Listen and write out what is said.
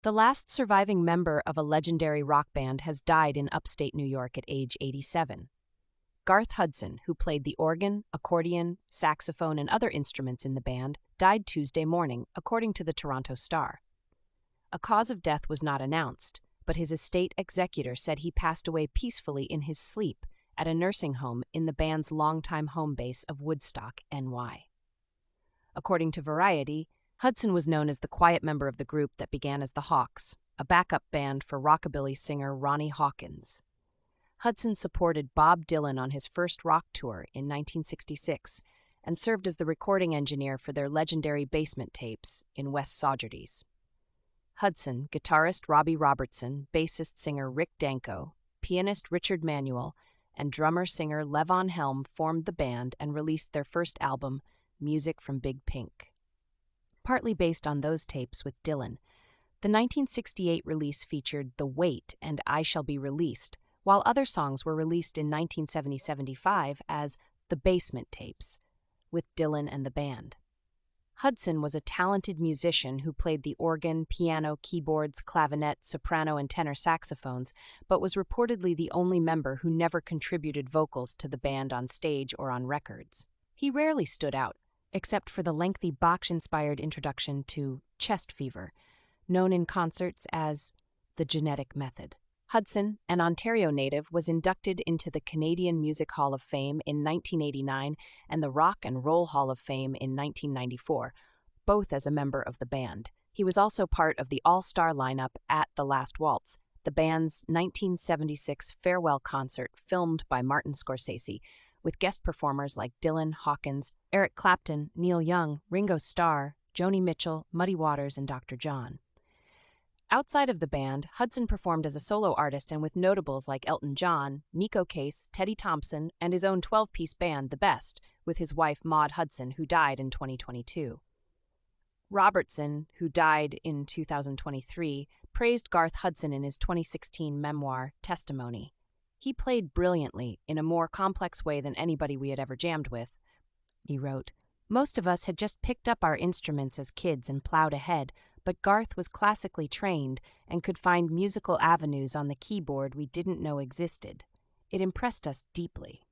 The last surviving member of a legendary rock band has died in upstate New York at age 87. Garth Hudson, who played the organ, accordion, saxophone, and other instruments in the band, died Tuesday morning, according to the Toronto Star. A cause of death was not announced, but his estate executor said he passed away peacefully in his sleep at a nursing home in the band's longtime home base of Woodstock, NY. According to Variety, Hudson was known as the quiet member of the group that began as the Hawks, a backup band for rockabilly singer Ronnie Hawkins. Hudson supported Bob Dylan on his first rock tour in 1966 and served as the recording engineer for their legendary basement tapes in West Saugerties. Hudson, guitarist Robbie Robertson, bassist-singer Rick Danko, pianist Richard Manuel, and drummer-singer Levon Helm formed the band and released their first album, Music from Big Pink. Partly based on those tapes with Dylan, the 1968 release featured The Wait and I Shall Be Released, while other songs were released in 1970-75 as The Basement Tapes, with Dylan and the band. Hudson was a talented musician who played the organ, piano, keyboards, clavinet, soprano, and tenor saxophones, but was reportedly the only member who never contributed vocals to the band on stage or on records. He rarely stood out, except for the lengthy Bach-inspired introduction to Chest Fever, known in concerts as The Genetic Method. Hudson, an Ontario native, was inducted into the Canadian Music Hall of Fame in 1989 and the Rock and Roll Hall of Fame in 1994, both as a member of the band. He was also part of the all-star lineup at The Last Waltz, the band's 1976 farewell concert filmed by Martin Scorsese, with guest performers like Dylan, Hawkins, Eric Clapton, Neil Young, Ringo Starr, Joni Mitchell, Muddy Waters, and Dr. John. Outside of the band, Hudson performed as a solo artist and with notables like Elton John, Nico Case, Teddy Thompson, and his own 12-piece band, The Best, with his wife Maude Hudson, who died in 2022. Robertson, who died in 2023, praised Garth Hudson in his 2016 memoir, Testimony. He played brilliantly, in a more complex way than anybody we had ever jammed with. He wrote, "Most of us had just picked up our instruments as kids and plowed ahead, but Garth was classically trained and could find musical avenues on the keyboard we didn't know existed. It impressed us deeply."